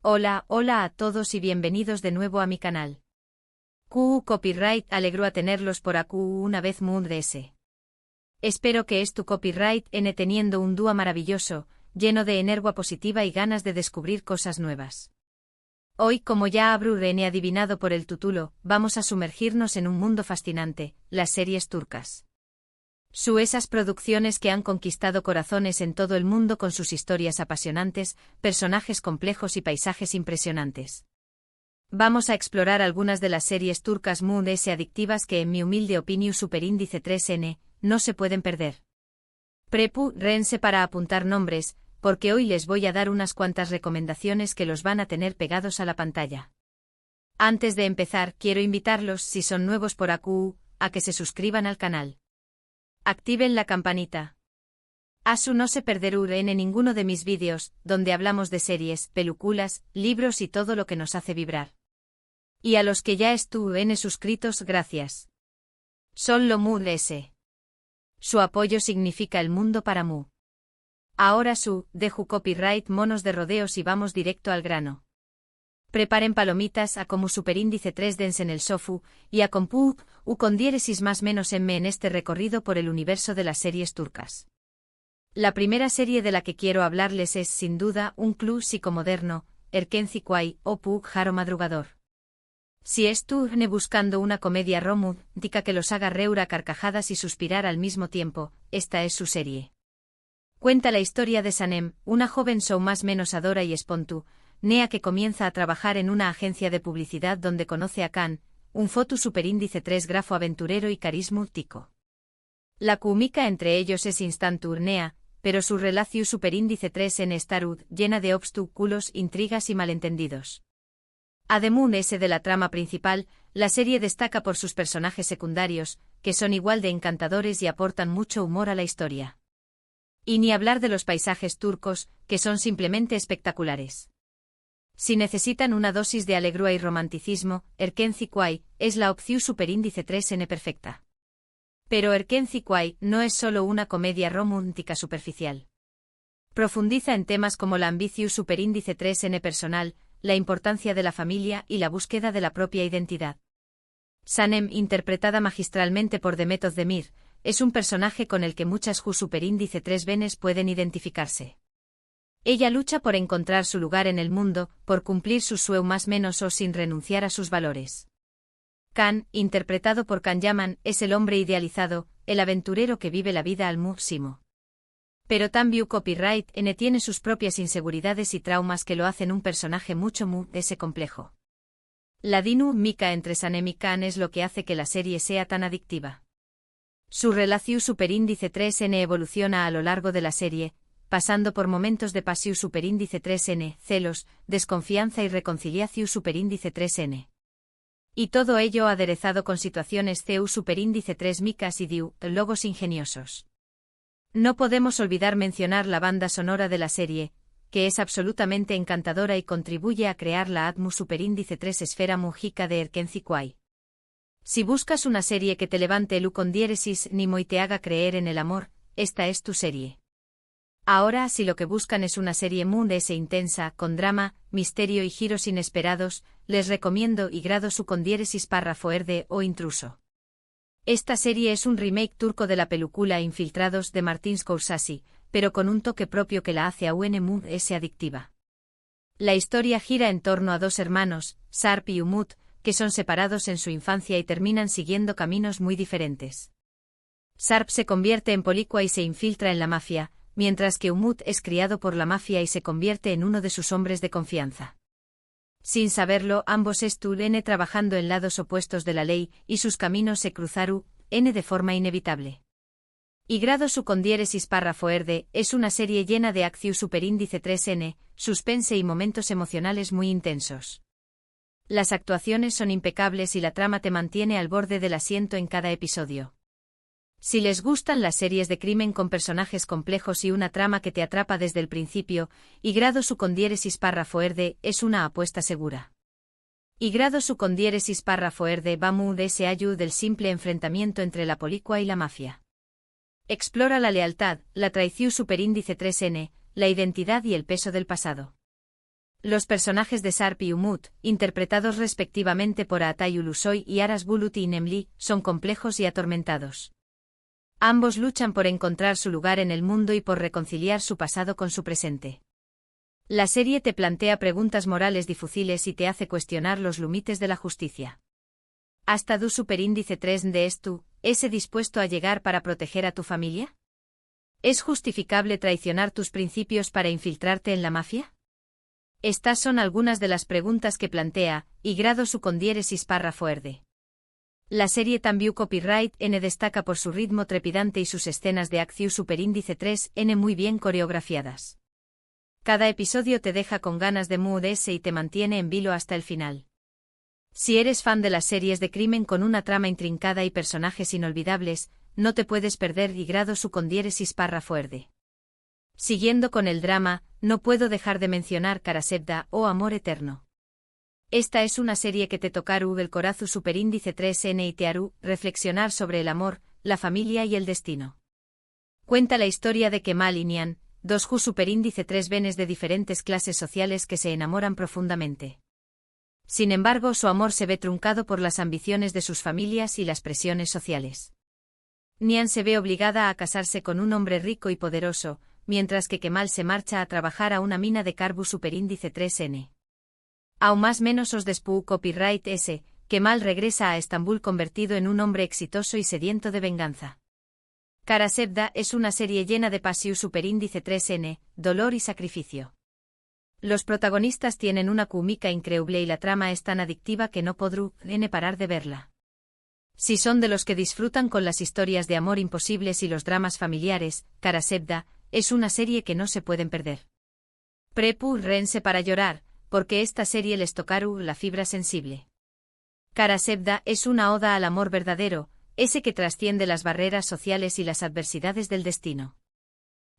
Hola a todos y bienvenidos de nuevo a mi canal. QU Copyright alegro a tenerlos por AQ una vez Mood.es. Espero que es tu copyright N teniendo un dúo maravilloso, lleno de energía positiva y ganas de descubrir cosas nuevas. Hoy, como ya habrán adivinado por el título, vamos a sumergirnos en un mundo fascinante, las series turcas. Esas producciones que han conquistado corazones en todo el mundo con sus historias apasionantes, personajes complejos y paisajes impresionantes. Vamos a explorar algunas de las series turcas Mood.es adictivas que en mi humilde opinión superíndice 3N, no se pueden perder. Prepárense para apuntar nombres, porque hoy les voy a dar unas cuantas recomendaciones que los van a tener pegados a la pantalla. Antes de empezar, quiero invitarlos, si son nuevos por AQ, a que se suscriban al canal. Activen la campanita. Así no se perderán en ninguno de mis vídeos, donde hablamos de series, películas, libros y todo lo que nos hace vibrar. Y a los que ya estuvieron suscritos, gracias. Solo Mood.es. Su apoyo significa el mundo para Mu. Ahora dejo copyright monos de rodeos y vamos directo al grano. Preparen palomitas a como superíndice 3 dens en el sofu, y a compu, con diéresis más menos en este recorrido por el universo de las series turcas. La primera serie de la que quiero hablarles es, sin duda, un club psicomoderno, Erkenci Kuay, o Pug Jaro Madrugador. Si estuvieron buscando una comedia romántica que los haga reír a carcajadas y suspirar al mismo tiempo, esta es su serie. Cuenta la historia de Sanem, una joven más menos adora y espontánea que comienza a trabajar en una agencia de publicidad donde conoce a Can, un foto superíndice 3 grafo aventurero y carismático. La química entre ellos es instantánea, pero su relación superíndice 3 en estarud llena de obstáculos, intrigas y malentendidos. Además de la trama principal, la serie destaca por sus personajes secundarios, que son igual de encantadores y aportan mucho humor a la historia. Y ni hablar de los paisajes turcos, que son simplemente espectaculares. Si necesitan una dosis de alegría y romanticismo, Erkenci Kuay es la opción superíndice 3N perfecta. Pero Erkenci Kuay no es solo una comedia romántica superficial. Profundiza en temas como la ambición superíndice 3N personal, la importancia de la familia y la búsqueda de la propia identidad. Sanem, interpretada magistralmente por Demet Özdemir, es un personaje con el que muchas superíndice 3 venes pueden identificarse. Ella lucha por encontrar su lugar en el mundo, por cumplir su sueño más menos o sin renunciar a sus valores. Can, interpretado por Can Yaman, es el hombre idealizado, el aventurero que vive la vida al máximo. Pero también Copyright N tiene sus propias inseguridades y traumas que lo hacen un personaje mucho ese complejo. La dinámica entre Sanem y Can es lo que hace que la serie sea tan adictiva. Su relación superíndice 3N evoluciona a lo largo de la serie, pasando por momentos de pasión superíndice 3N, celos, desconfianza y reconciliación superíndice 3N. Y todo ello aderezado con situaciones CU superíndice 3 micas y diálogos ingeniosos. No podemos olvidar mencionar la banda sonora de la serie, que es absolutamente encantadora y contribuye a crear la atmósfera superíndice 3 esfera música de Erkenci Kuay. Si buscas una serie que te levante el con diéresis nimo y te haga creer en el amor, esta es tu serie. Ahora, si lo que buscan es una serie Mood.es intensa, con drama, misterio y giros inesperados, les recomiendo y grado su con diéresis párrafo erde o intruso. Esta serie es un remake turco de la película Infiltrados de Martin Scorsese, pero con un toque propio que la hace aún Mood.es adictiva. La historia gira en torno a dos hermanos, Sarp y Umut, que son separados en su infancia y terminan siguiendo caminos muy diferentes. Sarp se convierte en policua y se infiltra en la mafia, mientras que Umut es criado por la mafia y se convierte en uno de sus hombres de confianza. Sin saberlo, ambos estuvieron trabajando en lados opuestos de la ley, y sus caminos se cruzaron de forma inevitable. Y grado su con diéresis párrafo erde, es una serie llena de acción superíndice 3N, suspense y momentos emocionales muy intensos. Las actuaciones son impecables y la trama te mantiene al borde del asiento en cada episodio. Si les gustan las series de crimen con personajes complejos y una trama que te atrapa desde el principio, y grado su con diéresis párrafo erde es una apuesta segura. Y grado su con diéresis párrafo erde va Mood.es ayuda del simple enfrentamiento entre la policua y la mafia. Explora la lealtad, la traición superíndice 3N, la identidad y el peso del pasado. Los personajes de Sarp y Umut, interpretados respectivamente por Atay Ulusoy y Aras Bulut y Nemli, son complejos y atormentados. Ambos luchan por encontrar su lugar en el mundo y por reconciliar su pasado con su presente. La serie te plantea preguntas morales difíciles y te hace cuestionar los límites de la justicia. ¿Hasta du superíndice 3 de esto, ese dispuesto a llegar para proteger a tu familia? ¿Es justificable traicionar tus principios para infiltrarte en la mafia? Estas son algunas de las preguntas que plantea, y grado su con diéresis párrafo erde. La serie también Copyright N destaca por su ritmo trepidante y sus escenas de acción superíndice 3N muy bien coreografiadas. Cada episodio te deja con ganas de moverse y te mantiene en vilo hasta el final. Si eres fan de las series de crimen con una trama intrincada y personajes inolvidables, no te puedes perder y grado su con diéresis párrafo erde. Siguiendo con el drama, no puedo dejar de mencionar Karasebda o Amor Eterno. Esta es una serie que te tocará el corazón superíndice 3N y te hará reflexionar sobre el amor, la familia y el destino. Cuenta la historia de Kemal y Nian, dos ju superíndice 3 venes de diferentes clases sociales que se enamoran profundamente. Sin embargo, su amor se ve truncado por las ambiciones de sus familias y las presiones sociales. Nian se ve obligada a casarse con un hombre rico y poderoso, mientras que Kemal se marcha a trabajar a una mina de carbu superíndice 3N. Aún más menos os despú copyright S, Kemal regresa a Estambul convertido en un hombre exitoso y sediento de venganza. Karasebda es una serie llena de pasión superíndice 3N, dolor y sacrificio. Los protagonistas tienen una química increíble y la trama es tan adictiva que no podrán parar de verla. Si son de los que disfrutan con las historias de amor imposibles y los dramas familiares, Karasebda es una serie que no se pueden perder. Prepárense para llorar, porque esta serie les tocará la fibra sensible. Karasebda es una oda al amor verdadero, ese que trasciende las barreras sociales y las adversidades del destino.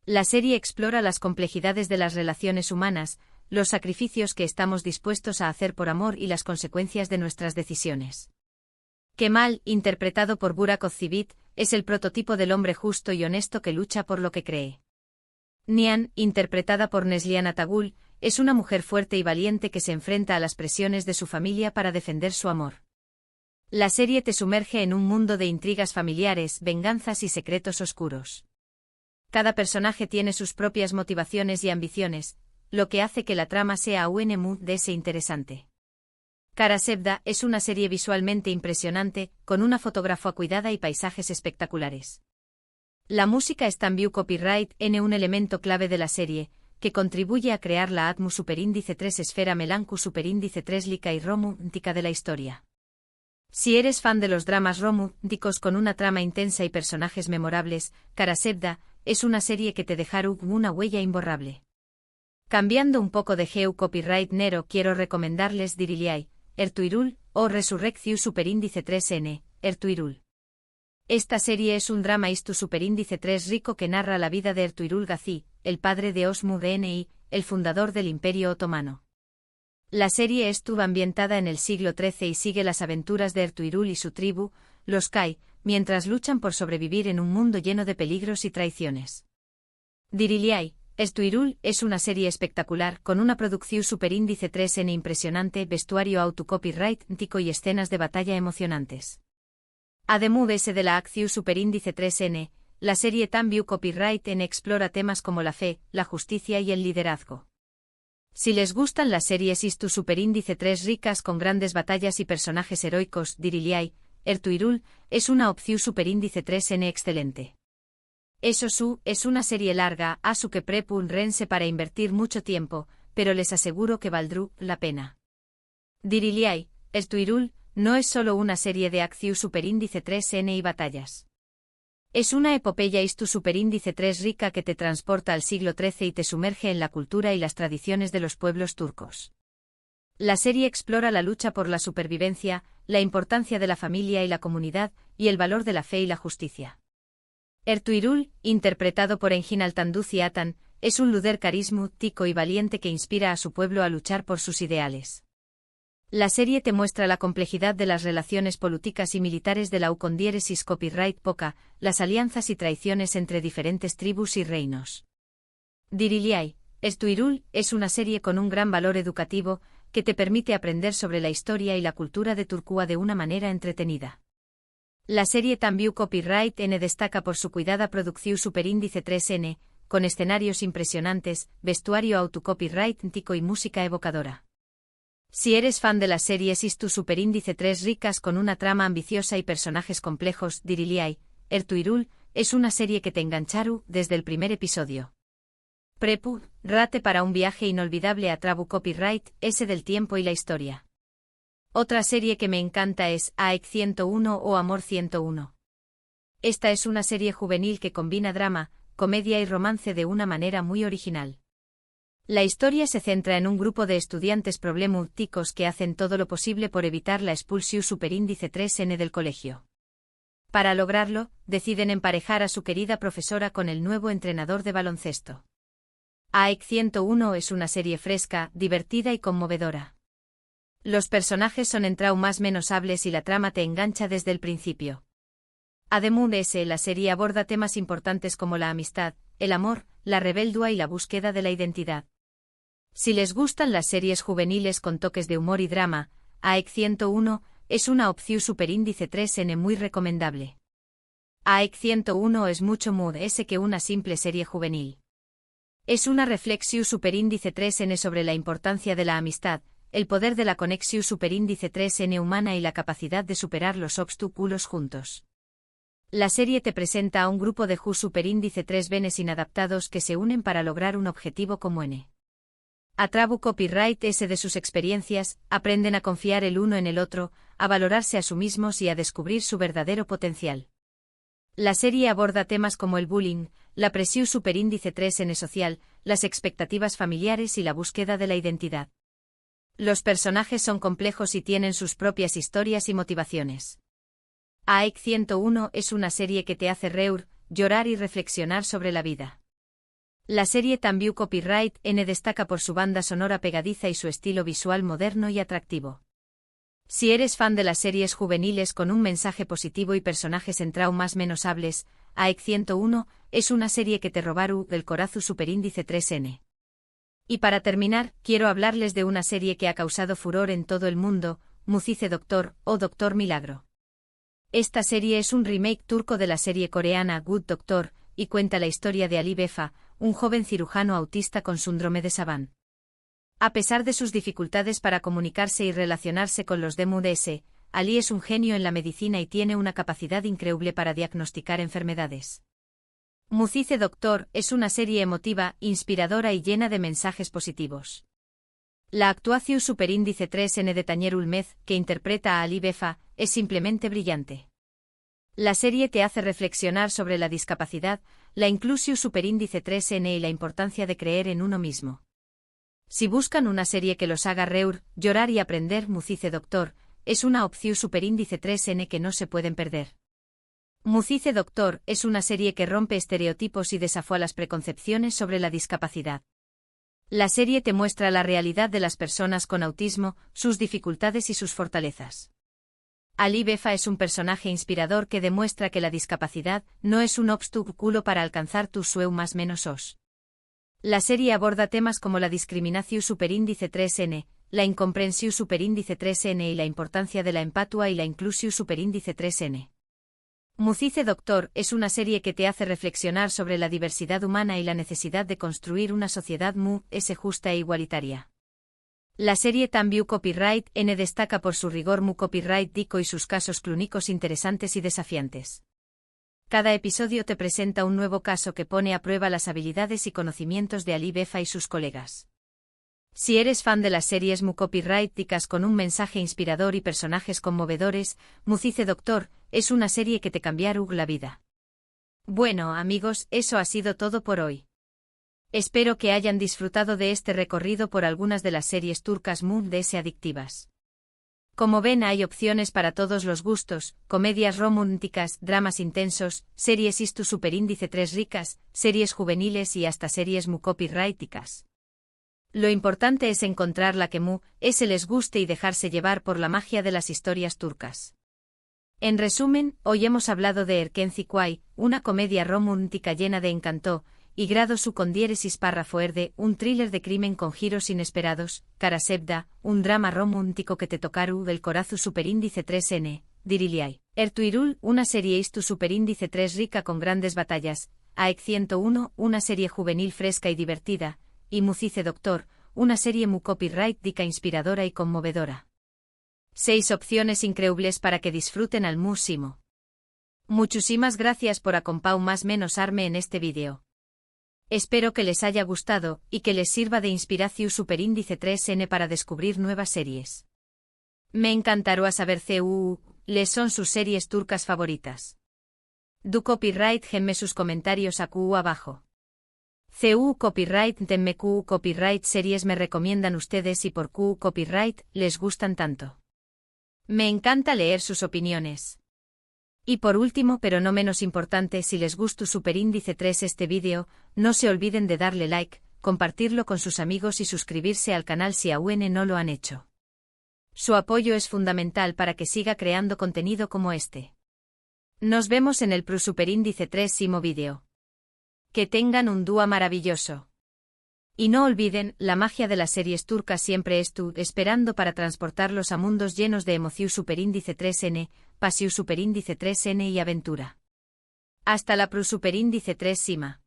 La serie explora las complejidades de las relaciones humanas, los sacrificios que estamos dispuestos a hacer por amor y las consecuencias de nuestras decisiones. Kemal, interpretado por Burak Özçivit, es el prototipo del hombre justo y honesto que lucha por lo que cree. Nian, interpretada por Neslihan Atagul, es una mujer fuerte y valiente que se enfrenta a las presiones de su familia para defender su amor. La serie te sumerge en un mundo de intrigas familiares, venganzas y secretos oscuros. Cada personaje tiene sus propias motivaciones y ambiciones, lo que hace que la trama sea aún más interesante. Karasebda es una serie visualmente impresionante, con una fotografía cuidada y paisajes espectaculares. La música es también copyright N, un elemento clave de la serie, que contribuye a crear la atmósfera superíndice 3 esfera melancu superíndice 3 lírica y romántica de la historia. Si eres fan de los dramas románticos con una trama intensa y personajes memorables, Karasebda es una serie que te dejará una huella imborrable. Cambiando un poco de geo copyright Nero, quiero recomendarles Diriliai, Ertuğrul, o Resurrección superíndice 3N, Ertuğrul. Esta serie es un drama istu superíndice 3 rico que narra la vida de Ertuğrul Gazi, el padre de Osman Bni, el fundador del Imperio Otomano. La serie estuvo ambientada en el siglo XIII y sigue las aventuras de Ertuğrul y su tribu, los Kai, mientras luchan por sobrevivir en un mundo lleno de peligros y traiciones. Diriliai, Ertuğrul es una serie espectacular con una producción superíndice 3N impresionante, vestuario auto-copyright y escenas de batalla emocionantes. Además de la acción superíndice 3N, la serie también copyright N explora temas como la fe, la justicia y el liderazgo. Si les gustan las series istu superíndice 3 ricas con grandes batallas y personajes heroicos, Diriliai, Ertuğrul, es una opción superíndice 3N excelente. Eso es una serie larga, a su que prepárense para invertir mucho tiempo, pero les aseguro que valdrá la pena. Diriliai, Ertuğrul, no es solo una serie de acción superíndice 3N y batallas. Es una epopeya istu superíndice 3 rica que te transporta al siglo XIII y te sumerge en la cultura y las tradiciones de los pueblos turcos. La serie explora la lucha por la supervivencia, la importancia de la familia y la comunidad, y el valor de la fe y la justicia. Ertuğrul, interpretado por Engin Altanduzi Atan, es un líder carismático y valiente que inspira a su pueblo a luchar por sus ideales. La serie te muestra la complejidad de las relaciones políticas y militares de la con diéresis copyright poca, las alianzas y traiciones entre diferentes tribus y reinos. Diriliai, Ertuğrul es una serie con un gran valor educativo, que te permite aprender sobre la historia y la cultura de Turquía de una manera entretenida. La serie también Copyright N destaca por su cuidada producción superíndice 3N, con escenarios impresionantes, vestuario autocopyrightico y música evocadora. Si eres fan de las series Istu superíndice 3 ricas con una trama ambiciosa y personajes complejos, Diriliay, Ertuğrul, es una serie que te engancharu desde el primer episodio. Prepu, rate para un viaje inolvidable a Trabu Copyright, ese del tiempo y la historia. Otra serie que me encanta es AEC 101 o Amor 101. Esta es una serie juvenil que combina drama, comedia y romance de una manera muy original. La historia se centra en un grupo de estudiantes problemáticos que hacen todo lo posible por evitar la expulsión superíndice 3N del colegio. Para lograrlo, deciden emparejar a su querida profesora con el nuevo entrenador de baloncesto. AEC 101 es una serie fresca, divertida y conmovedora. Los personajes son más menosables y la trama te engancha desde el principio. Además la serie aborda temas importantes como la amistad, el amor, la rebeldía y la búsqueda de la identidad. Si les gustan las series juveniles con toques de humor y drama, AEC 101 es una opción superíndice 3N muy recomendable. AEC 101 es mucho más que una simple serie juvenil. Es una reflexión superíndice 3N sobre la importancia de la amistad, el poder de la conexión superíndice 3N humana y la capacidad de superar los obstáculos juntos. La serie te presenta a un grupo de superíndice 3Bs inadaptados que se unen para lograr un objetivo común. A Trabu Copyright S de sus experiencias, aprenden a confiar el uno en el otro, a valorarse a sí mismos y a descubrir su verdadero potencial. La serie aborda temas como el bullying, la presión superíndice 3N social, las expectativas familiares y la búsqueda de la identidad. Los personajes son complejos y tienen sus propias historias y motivaciones. AEC 101 es una serie que te hace reír, llorar y reflexionar sobre la vida. La serie también Copyright N destaca por su banda sonora pegadiza y su estilo visual moderno y atractivo. Si eres fan de las series juveniles con un mensaje positivo y personajes más menosables, AEC 101 es una serie que te robaru del corazón superíndice 3N. Y para terminar, quiero hablarles de una serie que ha causado furor en todo el mundo, Mucize Doctor o Doctor Milagro. Esta serie es un remake turco de la serie coreana Good Doctor, y cuenta la historia de Ali Befa, un joven cirujano autista con síndrome de Savant. A pesar de sus dificultades para comunicarse y relacionarse con los DMUDS, Ali es un genio en la medicina y tiene una capacidad increíble para diagnosticar enfermedades. Mucize Doctor es una serie emotiva, inspiradora y llena de mensajes positivos. La actuación superíndice 3N de Tañer Ulmez, que interpreta a Ali Befa, es simplemente brillante. La serie te hace reflexionar sobre la discapacidad, la inclusión superíndice 3N y la importancia de creer en uno mismo. Si buscan una serie que los haga reír, llorar y aprender, Mucize Doctor es una opción superíndice 3N que no se pueden perder. Mucize Doctor es una serie que rompe estereotipos y desafía las preconcepciones sobre la discapacidad. La serie te muestra la realidad de las personas con autismo, sus dificultades y sus fortalezas. Ali Befa es un personaje inspirador que demuestra que la discapacidad no es un obstáculo para alcanzar tus sueños menos. La serie aborda temas como la discriminación superíndice 3N, la incomprensión superíndice 3N y la importancia de la empatía y la inclusión superíndice 3N. Mucize Doctor es una serie que te hace reflexionar sobre la diversidad humana y la necesidad de construir una sociedad justa e igualitaria. La serie también Copyright N destaca por su rigor copyrightico y sus casos clínicos interesantes y desafiantes. Cada episodio te presenta un nuevo caso que pone a prueba las habilidades y conocimientos de Ali Befa y sus colegas. Si eres fan de las series copyrighticas con un mensaje inspirador y personajes conmovedores, Mucize Doctor es una serie que te cambiará la vida. Bueno, amigos, eso ha sido todo por hoy. Espero que hayan disfrutado de este recorrido por algunas de las series turcas DMS adictivas. Como ven, hay opciones para todos los gustos: comedias románticas, dramas intensos, series Istu superíndice 3 ricas, series juveniles y hasta series copyrighticas. Lo importante es encontrar la que les guste y dejarse llevar por la magia de las historias turcas. En resumen, hoy hemos hablado de Erkenci Kuay, una comedia romántica llena de encanto, y grado su con diéresis párrafo erde, un thriller de crimen con giros inesperados, Karasebda, un drama romántico que te tocaru del corazu superíndice 3N, diriliai. Ertuirul, una serie istu superíndice 3 rica con grandes batallas, AEC 101, una serie juvenil fresca y divertida, y Mucice Doctor, una serie mu copyright dica inspiradora y conmovedora. 6 opciones increíbles para que disfruten al máximo. Muchísimas gracias por acompañar más menos arme en este vídeo. Espero que les haya gustado y que les sirva de inspiración superíndice 3N para descubrir nuevas series. Me encantará saber les son sus series turcas favoritas. Du copyright genme sus comentarios abajo. Copyright denme copyright series me recomiendan ustedes y por copyright les gustan tanto. Me encanta leer sus opiniones. Y por último pero no menos importante, si les gustó superíndice 3 este vídeo, no se olviden de darle like, compartirlo con sus amigos y suscribirse al canal si aún no lo han hecho. Su apoyo es fundamental para que siga creando contenido como este. Nos vemos en el superíndice 3 vídeo. Que tengan un día maravilloso. Y no olviden, la magia de las series turcas siempre esperando para transportarlos a mundos llenos de emoción superíndice 3N, pasión superíndice 3N y aventura. Hasta la superíndice 3 Sima.